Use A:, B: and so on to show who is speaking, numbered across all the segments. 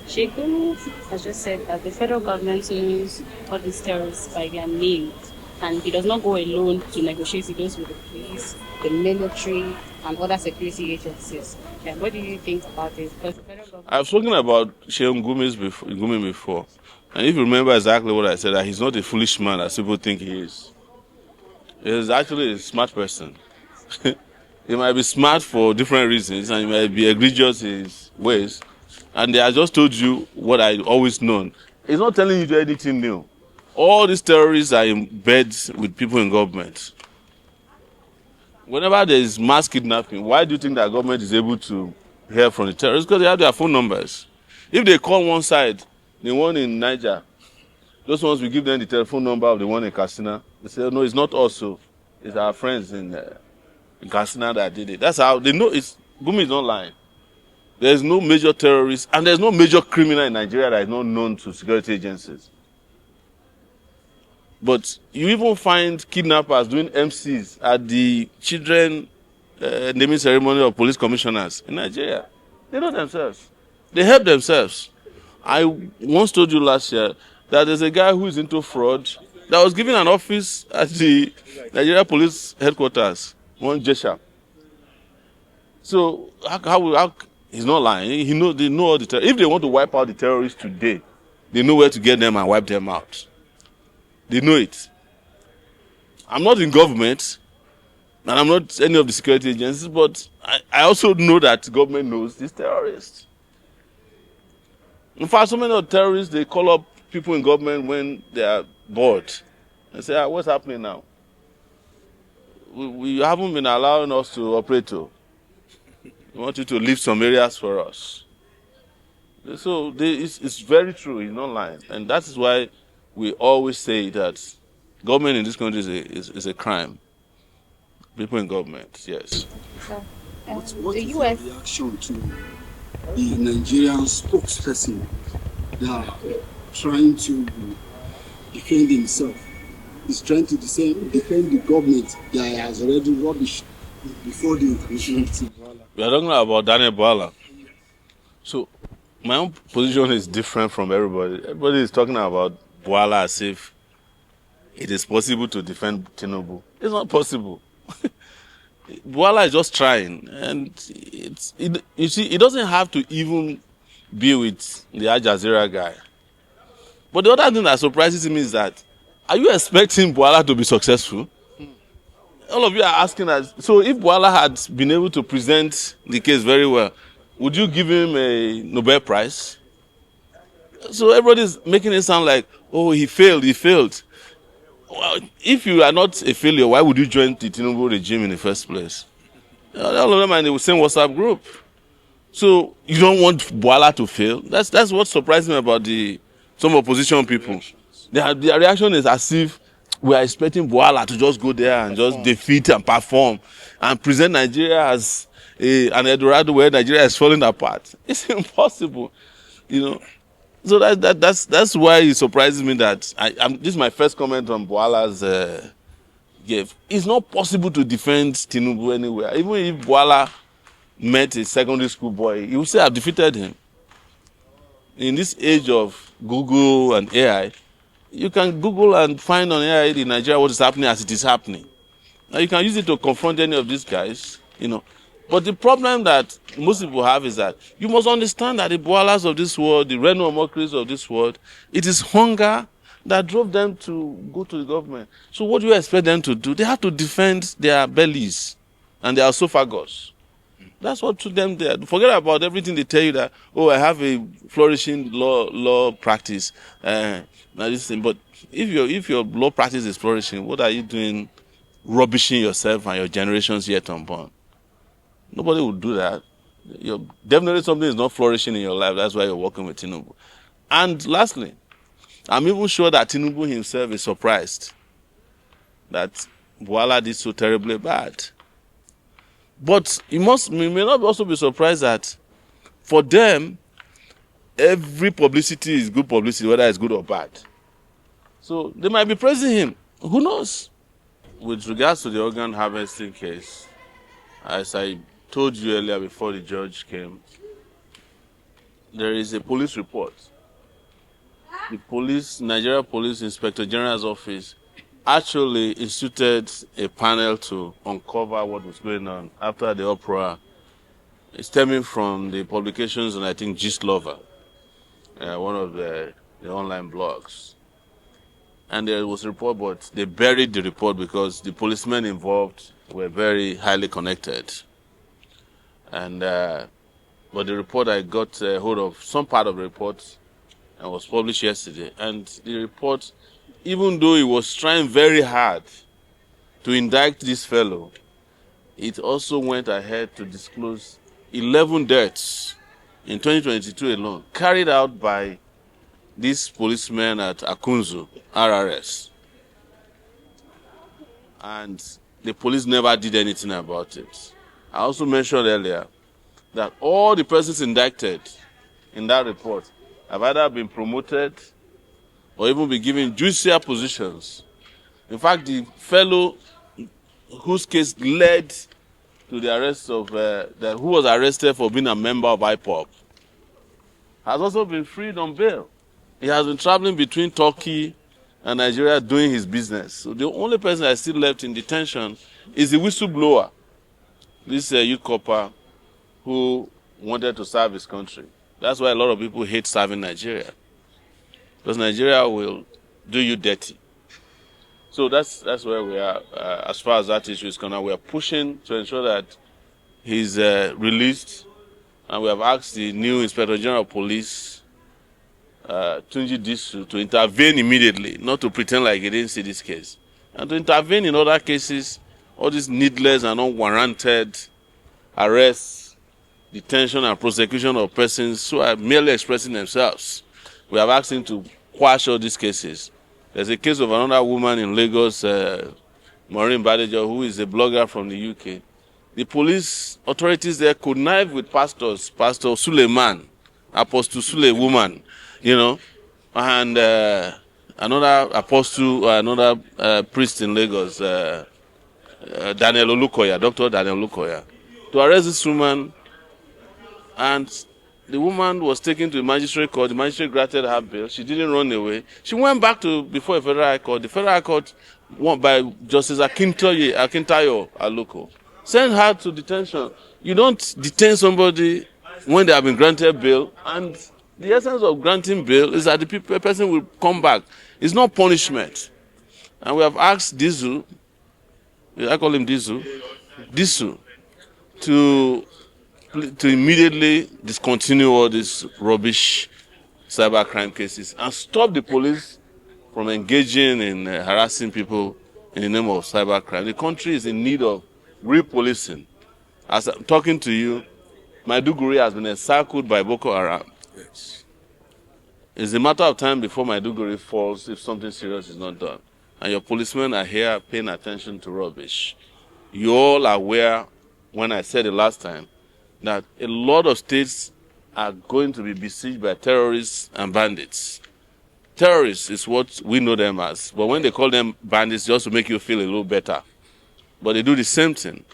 A: Sheikh Gumi has just said that the federal government knows all these terrorists by their names, and he does not go alone to negotiate. He goes with the police, the military, and other security agencies. Yeah, what do you think about this? Because the federal government...
B: I've spoken about Sheikh Gumi before, and if you remember exactly what I said, that he's not a foolish man as people think he is. He's actually a smart person. He might be smart for different reasons, and he might be egregious in his ways. And I just told you what I always known. He's not telling you anything new. All these terrorists are in bed with people in government. Whenever there is mass kidnapping, why do you think that government is able to hear from the terrorists? Because they have their phone numbers. If they call one side, the one in Naija, those ones will give them the telephone number of the one in Katsina. They say, no, it's not us, so it's our friends in Katsina that did it. That's how they know Gumi is not lying. There's no major terrorist and there's no major criminal in Nigeria that is not known to security agencies. But you even find kidnappers doing MCs at the children naming ceremony of police commissioners in Nigeria. They know themselves. They help themselves. I once told you last year that there's a guy who is into fraud that was given an office at the Nigerian Police Headquarters, one Jesha. So how he's not lying. They know all the terrorists. If they want to wipe out the terrorists today, they know where to get them and wipe them out. They know it. I'm not in government, and I'm not any of the security agencies, but I also know that government knows these terrorists. In fact, so many of the terrorists, they call up people in government when they are bored. They say, what's happening now? We haven't been allowing us to operate. We want you to leave some areas for us. So it's very true. He's not lying. And that is why we always say that government in this country is a crime. People in government, yes.
A: So,
C: What
A: the
C: is
A: US...
C: the reaction to the Nigerian spokesperson that trying to defend himself? He's trying to defend the government that has already rubbished before the international team.
B: We are talking about Bwala. So my own position is different from everybody. Everybody is talking about Bwala as if it is possible to defend Tinubu. It's not possible. Bwala is just trying, and you see, it doesn't have to even be with the Al Jazeera guy. But the other thing that surprises me is that, are you expecting Bwala to be successful? All of you are asking us, so if Bwala had been able to present the case very well, would you give him a Nobel Prize? So everybody's making it sound like, oh, he failed. Well, if you are not a failure, why would you join the Tinubu regime in the first place? All of them are in the same WhatsApp group. So you don't want Bwala to fail? That's what surprised me about some opposition people. Their reaction is as if we are expecting Bwala to just go there and just defeat and perform and present Nigeria as an Eldorado where Nigeria is falling apart. It's impossible, So that's why it surprises me that this is my first comment on Bwala's gift. It's not possible to defend Tinubu anywhere. Even if Bwala met a secondary school boy, he would say, I've defeated him. In this age of Google and AI, you can Google and find on AI in Nigeria what is happening as it is happening. Now you can use it to confront any of these guys, But the problem that most people have is that you must understand that the Bwalas of this world, the Reno mockeries of this world, it is hunger that drove them to go to the government. So what do you expect them to do? They have to defend their bellies and their esophagus. That's what took them there. Forget about everything they tell you that, I have a flourishing law practice. But if your law practice is flourishing, what are you doing rubbishing yourself and your generations yet unborn? Nobody would do that. Definitely something is not flourishing in your life. That's why you're working with Tinubu. And lastly, I'm even sure that Tinubu himself is surprised that Bwala did so terribly bad. But we may not also be surprised that for them, every publicity is good publicity, whether it's good or bad. So they might be praising him. Who knows? With regards to the organ harvesting case, as I told you earlier before the judge came, there is a police report. The Nigeria Police Inspector General's office actually instituted a panel to uncover what was going on after the uproar stemming from the publications on, I think, Gist Lover, one of the online blogs. And there was a report, but they buried the report because the policemen involved were very highly connected. And but the report, I got hold of some part of the report and was published yesterday. And the report, even though it was trying very hard to indict this fellow, it also went ahead to disclose 11 deaths in 2022 alone, carried out by these policemen at Akunzu, RRS. And the police never did anything about it. I also mentioned earlier that all the persons indicted in that report have either been promoted or even been given juicier positions. In fact, the fellow whose case led to the arrest of, who was arrested for being a member of IPOB, has also been freed on bail. He has been traveling between Turkey and Nigeria doing his business. So the only person that is still left in detention is the whistleblower, this youth corper who wanted to serve his country. That's why a lot of people hate serving Nigeria, because Nigeria will do you dirty. So that's where we are as far as that issue is concerned. We are pushing to ensure that he's released, and we have asked the new Inspector General of Police, Tunji Disu, to intervene immediately, not to pretend like he didn't see this case, and to intervene in other cases, all these needless and unwarranted arrests, detention and prosecution of persons who are merely expressing themselves. We have asked him to quash all these cases. There's a case of another woman in Lagos, Maureen Badejo, who is a blogger from the UK. The police authorities there connive with pastors, Pastor Suleiman, Apostle Sule woman, and another apostle, another priest in Lagos, Daniel Olukoya, Dr. Daniel Olukoya, to arrest this woman. And the woman was taken to the magistrate court. The magistrate granted her bail. She didn't run away. She went back before a federal high court. The federal high court, by Justice Akintayo Aloko, sent her to detention. You don't detain somebody when they have been granted bail. And the essence of granting bail is that the person will come back. It's not punishment. And we have asked Disu, I call him Disu, to immediately discontinue all these rubbish cybercrime cases and stop the police from engaging in harassing people in the name of cybercrime. The country is in need of repolicing. As I'm talking to you, Maiduguri has been encircled by Boko Haram. Yes. It's a matter of time before Maiduguri falls if something serious is not done. And your policemen are here paying attention to rubbish. You all are aware, when I said it last time, that a lot of states are going to be besieged by terrorists and bandits. Terrorists is what we know them as, but when they call them bandits, just to make you feel a little better. But they do the same thing.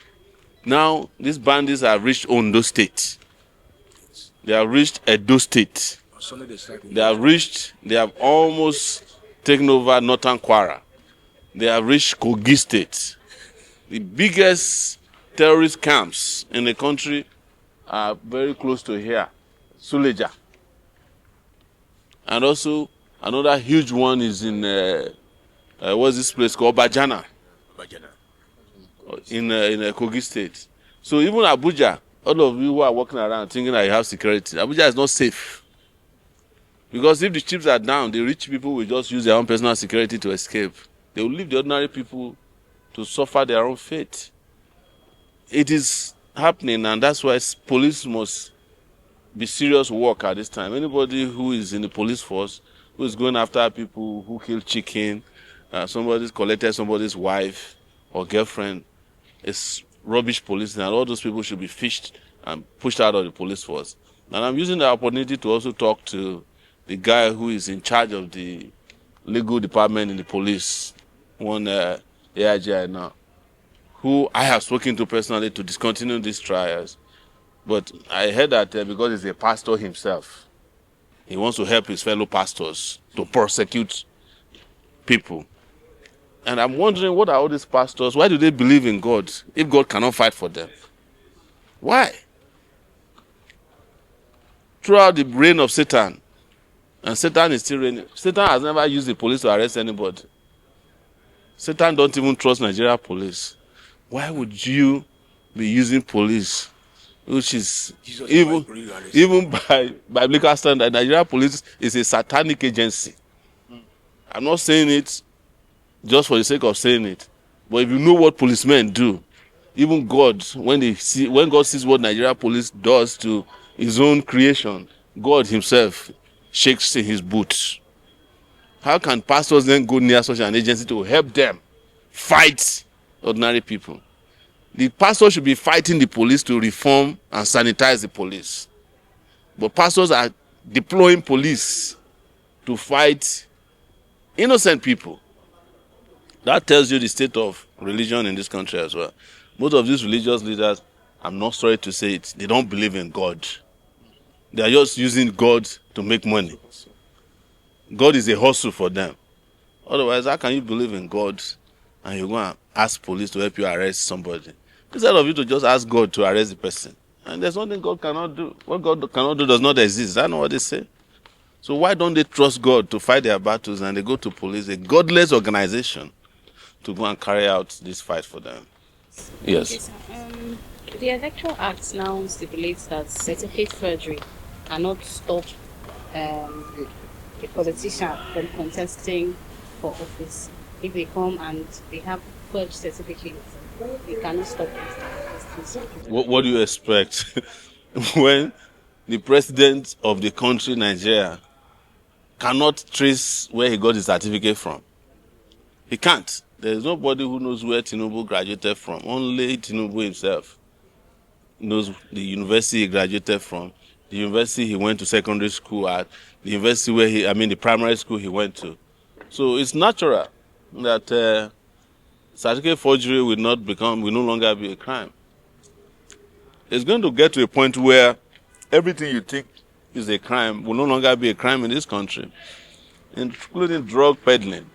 B: Now, these bandits have reached Ondo State. They have reached Edo State. They have almost taken over Northern Kwara. They have reached Kogi State. The biggest terrorist camps in the country are very close to here, Suleja. And also, another huge one is in, what's this place called? Bajana. In Kogi State. So even Abuja, all of you who are walking around thinking that you have security, Abuja is not safe. Because if the chips are down, the rich people will just use their own personal security to escape. They will leave the ordinary people to suffer their own fate. It is happening, and that's why police must be serious work at this time. Anybody who is in the police force, who is going after people who kill chicken, somebody's collected somebody's wife or girlfriend, is rubbish policing, and all those people should be fished and pushed out of the police force. And I'm using the opportunity to also talk to the guy who is in charge of the legal department in the police, one AIG now, who I have spoken to personally to discontinue these trials. But I heard that because he's a pastor himself, He wants to help his fellow pastors to prosecute people. And I'm wondering, what are all these pastors? Why do they believe in God if God cannot fight for them? Why? Throughout the reign of Satan, and Satan is still reigning, Satan has never used the police to arrest anybody. Satan don't even trust Nigeria police. Why would you be using police, which is even by biblical standard, Nigeria police is a satanic agency. I'm not saying it just for the sake of saying it, but if you know what policemen do, even God, when God sees what Nigeria police does to his own creation, God himself shakes in his boots. How can pastors then go near such an agency to help them fight ordinary people? The pastor should be fighting the police to reform and sanitize the police. But pastors are deploying police to fight innocent people. That tells you the state of religion in this country as well. Most of these religious leaders, I'm not sorry to say it, they don't believe in God. They are just using God to make money. God is a hustle for them. Otherwise, how can you believe in God and you go and ask police to help you arrest somebody? Instead of you to just ask God to arrest the person. And there's nothing God cannot do. What God cannot do does not exist. Is that not what they say? So why don't they trust God to fight their battles and they go to police, a godless organization, to go and carry out this fight for them? Yes.
A: Okay, the Electoral Act now stipulates that certificate forgery cannot stop a politician from contesting for office. If they come and they have forged certificates, they cannot stop it.
B: What do you expect when the president of the country, Nigeria, cannot trace where he got his certificate from? He can't. There is nobody who knows where Tinubu graduated from. Only Tinubu himself knows the university he graduated from, the university he went to secondary school at, the university the primary school he went to. So it's natural that certificate forgery will no longer be a crime. It's going to get to a point where everything you think is a crime will no longer be a crime in this country, including drug peddling.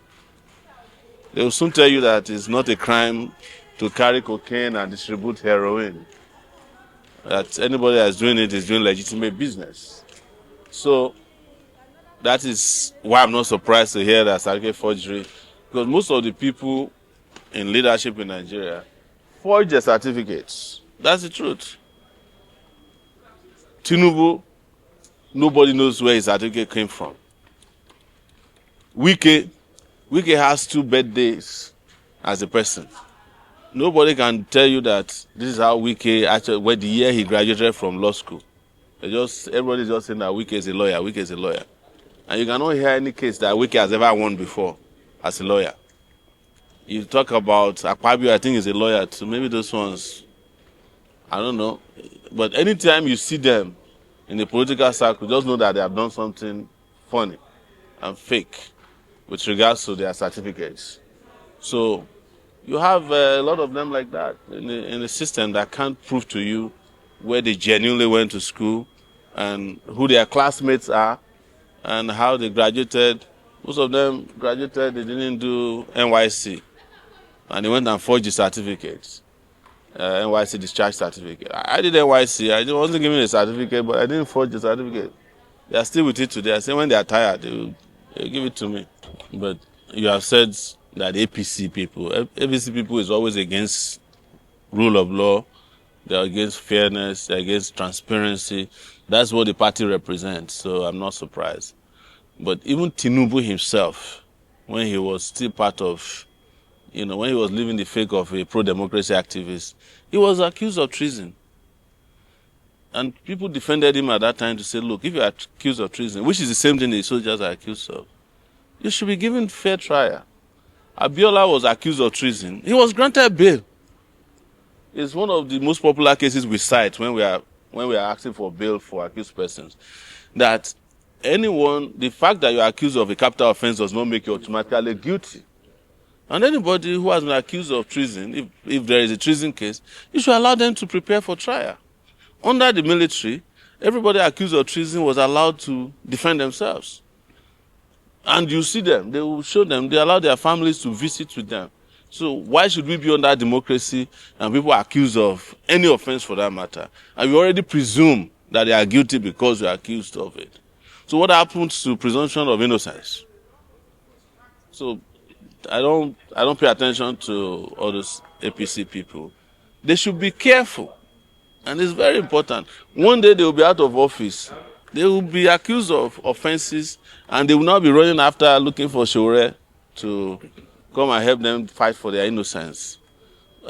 B: They will soon tell you that it's not a crime to carry cocaine and distribute heroin. That anybody that's doing it is doing legitimate business. So that is why I'm not surprised to hear that certificate forgery, because most of the people in leadership in Nigeria forge their certificates. That's the truth. Tinubu, nobody knows where his certificate came from. Wike has 2 birthdays as a person. Nobody can tell you that this is how Wike actually, where the year he graduated from law school. Everybody's just saying that Wike is a lawyer. And you cannot hear any case that Wike has ever won before as a lawyer. You talk about Akpabio, I think he's a lawyer too. Maybe those ones, I don't know. But anytime you see them in the political circle, just know that they have done something funny and fake with regards to their certificates. So you have a lot of them like that in the system that can't prove to you where they genuinely went to school and who their classmates are and how they graduated. Most of them graduated, they didn't do NYC. And they went and forged the certificates. NYC discharge certificate. I did NYC. I wasn't given a certificate, but I didn't forge the certificate. They are still with it today. I say when they are tired, they'll give it to me. But you have said that APC people is always against rule of law. They are against fairness. They are against transparency. That's what the party represents. So I'm not surprised. But even Tinubu himself, when he was still part of, when he was living the fake of a pro-democracy activist, he was accused of treason. And people defended him at that time to say, look, if you are accused of treason, which is the same thing the soldiers are accused of, you should be given fair trial. Abiola was accused of treason. He was granted bail. It's one of the most popular cases we cite when we are asking for bail for accused persons. That the fact that you are accused of a capital offense does not make you automatically guilty. And anybody who has been accused of treason, if there is a treason case, you should allow them to prepare for trial. Under the military, Everybody accused of treason was allowed to defend themselves. And you see them, they will show them, they allow their families to visit with them. So why should we be under democracy and people are accused of any offense for that matter? And we already presume that they are guilty because we are accused of it. So what happens to presumption of innocence? So I don't pay attention to all those APC people. They should be careful. And it's very important. One day they will be out of office. They will be accused of offenses and they will not be running after looking for Sowore to come and help them fight for their innocence.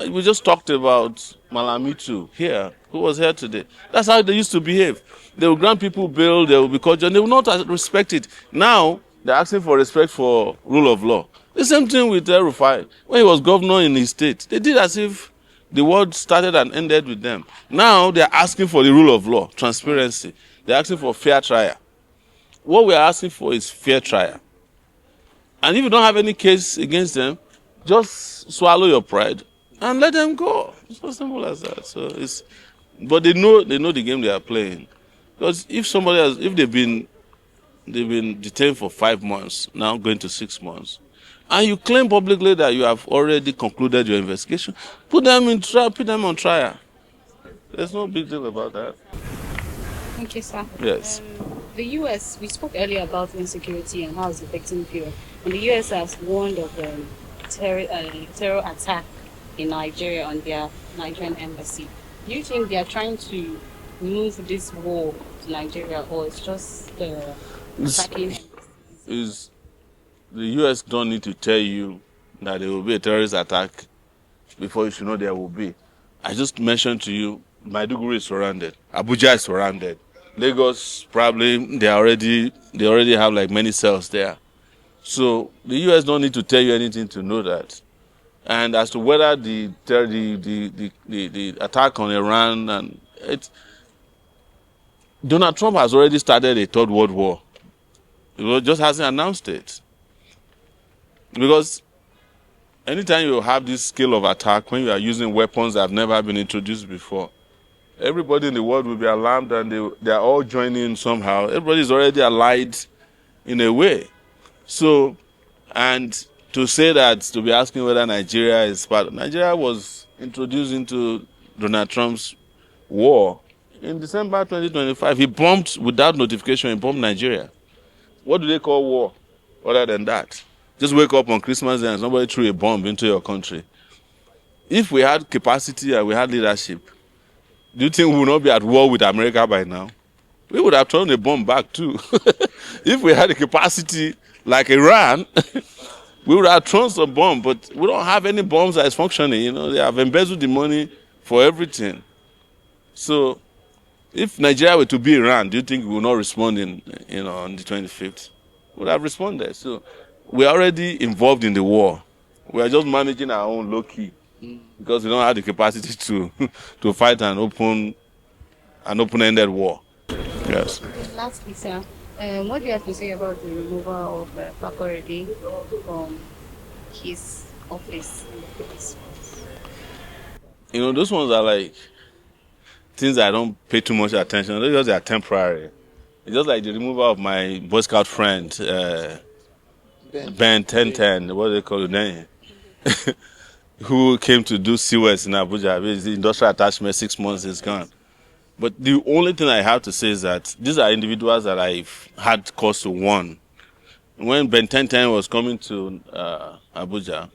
B: We just talked about Malamitu here, who was here today. That's how they used to behave. They will grant people bail, they will be cordial, and they will not respect it. Now, they're asking for respect for rule of law. The same thing with Rufai. When he was governor in his state, they did as if the world started and ended with them. Now, they're asking for the rule of law, transparency. They're asking for fair trial. What we are asking for is fair trial. And if you don't have any case against them, just swallow your pride and let them go. It's as simple as that. So but they know the game they are playing. Because if somebody else, if they've been detained for 5 months, now going to 6 months, and you claim publicly that you have already concluded your investigation, put them in trial, put them on trial. There's no big deal about that.
A: Thank you, sir.
B: Yes.
A: The U.S., we spoke earlier about insecurity and how it's affecting people. And the U.S. has warned of terror attack in Nigeria on their Nigerian embassy. Do you think they are trying to move this war to Nigeria, or it's just attacking?
B: The U.S. don't need to tell you that there will be a terrorist attack before you should know there will be. I just mentioned to you, Maiduguri is surrounded, Abuja is surrounded, Lagos probably they already have like many cells there. So the U.S. don't need to tell you anything to know that. And as to whether the attack on Iran and Donald Trump has already started a third world war. He just hasn't announced it. Because anytime you have this scale of attack, when you are using weapons that have never been introduced before, everybody in the world will be alarmed and they are all joining somehow. Everybody is already allied in a way. So, and to say that, to be asking whether Nigeria is part of Nigeria was introduced into Donald Trump's war in December 2025. He bombed without notification, he bombed Nigeria. What do they call war other than that? Just wake up on Christmas Day and somebody threw a bomb into your country. If we had capacity and we had leadership, do you think we would not be at war with America by now? We would have thrown a bomb back too. If we had the capacity like Iran, we would have thrown some bomb, but we don't have any bombs that is functioning. You know, they have embezzled the money for everything. So, if Nigeria were to be Iran, do you think we will not respond on the 25th? We would have responded. So, we are already involved in the war. We are just managing our own low key because we don't have the capacity to fight an open-ended war. Yes.
A: Lastly, sir, what do you have to say about the removal of Fakorede from his office in the police force?
B: You know, those ones are like things I don't pay too much attention. They are temporary. It's just like the removal of my Boy Scout friend, Ben 1010, what do they call it, who came to do CWES in Abuja. It's the industrial attachment, 6 months is gone. But the only thing I have to say is that these are individuals that I've had cause to warn. When Ben 1010 was coming to Abuja,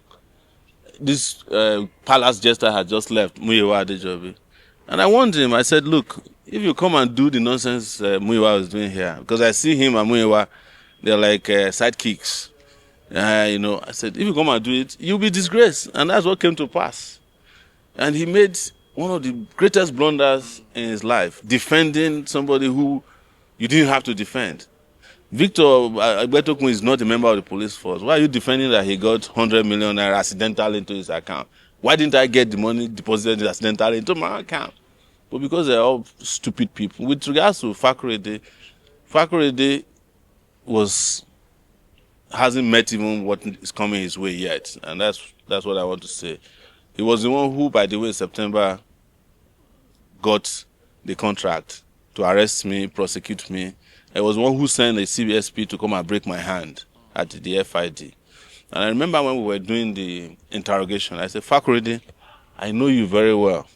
B: this palace jester had just left, Muyiwa Adejobi. And I warned him, I said, look, if you come and do the nonsense Muyiwa was doing here, because I see him and Muyiwa, they're like sidekicks. I said, if you come and do it, you'll be disgraced. And that's what came to pass. And he made one of the greatest blunders in his life, defending somebody who you didn't have to defend. Victor Agbetokun is not a member of the police force. Why are you defending that he got 100 million naira accidentally into his account? Why didn't I get the money deposited accidentally into my account? But because they're all stupid people. With regards to Fakorede hasn't met even what is coming his way yet. And that's what I want to say. He was the one who, by the way, in September, got the contract to arrest me, prosecute me. I was one who sent a CBSP to come and break my hand at the FID. And I remember when we were doing the interrogation, I said, Fakorede, I know you very well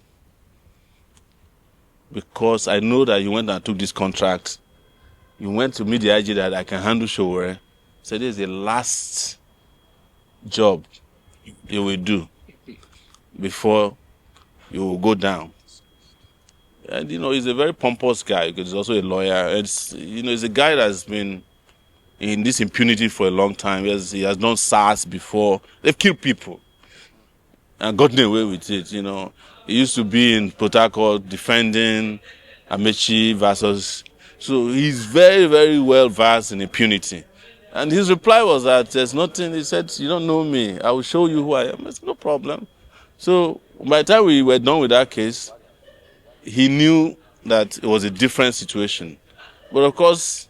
B: because I know that you went and took this contract. You went to meet the IG that I can handle Sowore. So this is the last job you will do before you will go down. And, he's a very pompous guy because he's also a lawyer. He's a guy that's been in this impunity for a long time. He has done SARS before. They've killed people and gotten away with it, He used to be in Port Harcourt defending Amechi versus... So he's very, very well versed in impunity. And his reply was that there's nothing. He said, you don't know me. I will show you who I am. I said, no problem. So by the time we were done with that case, he knew that it was a different situation. But of course,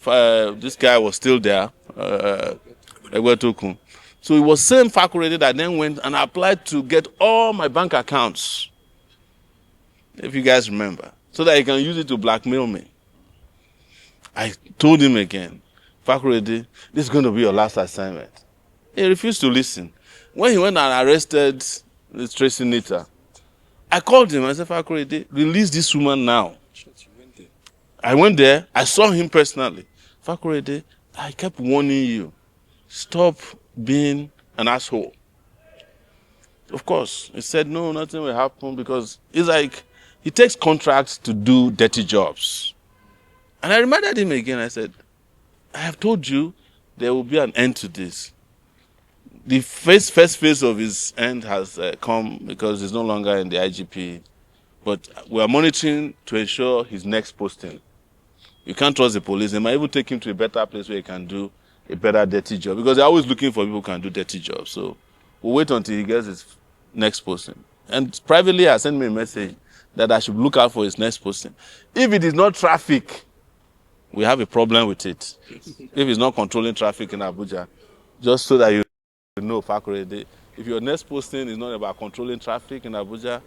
B: this guy was still there, Egwetokun. So it was same Fakorede that then went and applied to get all my bank accounts, if you guys remember, so that he can use it to blackmail me. I told him again, Fakorede, this is going to be your last assignment. He refused to listen. When he went and arrested the Tracy Nita, I called him. I said, Fakorede, release this woman now. I went there. I saw him personally. Fakorede, I kept warning you. Stop being an asshole. Of course, he said, no, nothing will happen because it's like he takes contracts to do dirty jobs. And I reminded him again. I said, I have told you there will be an end to this. The first phase of his end has come because he's no longer in the IGP. But we are monitoring to ensure his next posting. You can't trust the police. They might even take him to a better place where he can do a better dirty job because they're always looking for people who can do dirty jobs. So we'll wait until he gets his next posting. And privately, I sent me a message that I should look out for his next posting. If it is not traffic, we have a problem with it. If it's not controlling traffic in Abuja, just so that you know, Fakorede, if your next posting is not about controlling traffic in Abuja,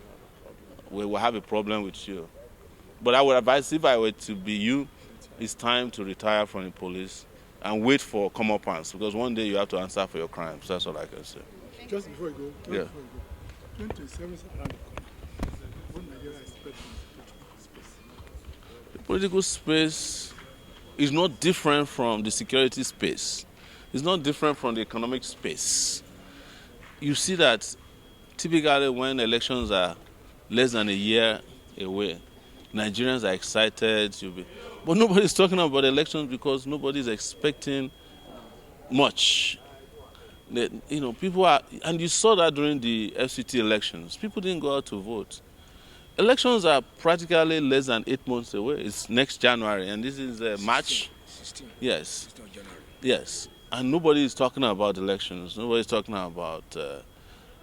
B: we will have a problem with you. But I would advise, if I were to be you, it's time to retire from the police and wait for comeuppance, because one day you have to answer for your crimes. That's all I can say.
D: Just before you go, 2027 is around the corner. What Nigeria is expecting
B: the political space is not different from the security space. It's not different from the economic space. You see that typically when elections are less than a year away, Nigerians are excited. But nobody's talking about elections because nobody's expecting much. People are, and you saw that during the FCT elections. People didn't go out to vote. Elections are practically less than 8 months away. It's next January, and this is March.
D: 16.
B: Yes.
D: 16 of January.
B: Yes. And nobody is talking about elections. Nobody's talking about...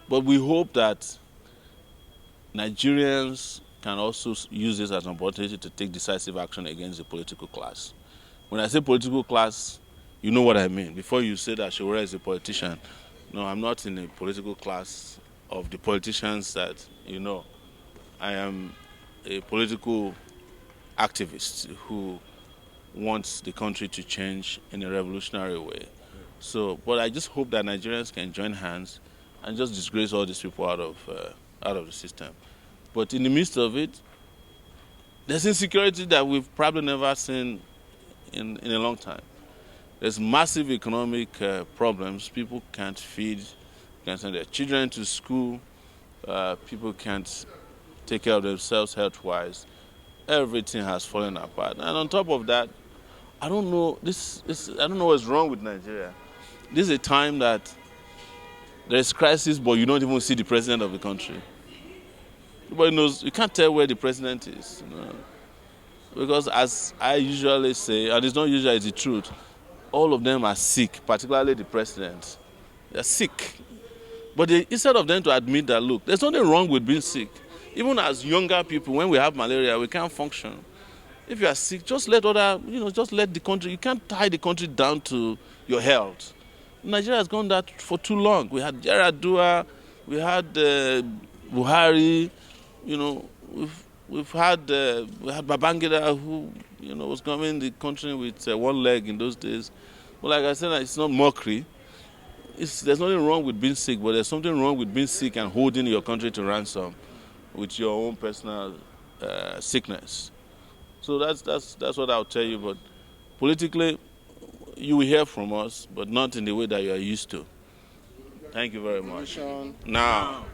B: but we hope that Nigerians can also use this as an opportunity to take decisive action against the political class. When I say political class, you know what I mean. Before you say that Sowore is a politician, no, I'm not in a political class of the politicians that, I am a political activist who wants the country to change in a revolutionary way. So, but I just hope that Nigerians can join hands and just disgrace all these people out of the system. But in the midst of it, there's insecurity that we've probably never seen in a long time. There's massive economic problems. People can't feed, can't send their children to school. People can't take care of themselves health-wise. Everything has fallen apart. And on top of that, I don't know what's wrong with Nigeria. This is a time that there is crisis, but you don't even see the president of the country. Everybody knows, you can't tell where the president is. Because as I usually say, and it's not usually, it's the truth, all of them are sick, particularly the president. They're sick. But instead of them to admit that, look, there's nothing wrong with being sick. Even as younger people, when we have malaria, we can't function. If you are sick, just let the country, you can't tie the country down to your health. Nigeria has gone that for too long. We had Yaradua, we had Buhari, We've had Babangida, who was governing the country with one leg in those days. But like I said, it's not mockery. There's nothing wrong with being sick, but there's something wrong with being sick and holding your country to ransom with your own personal sickness. So that's what I'll tell you. But politically, you will hear from us, but not in the way that you are used to. Thank you very much. Now.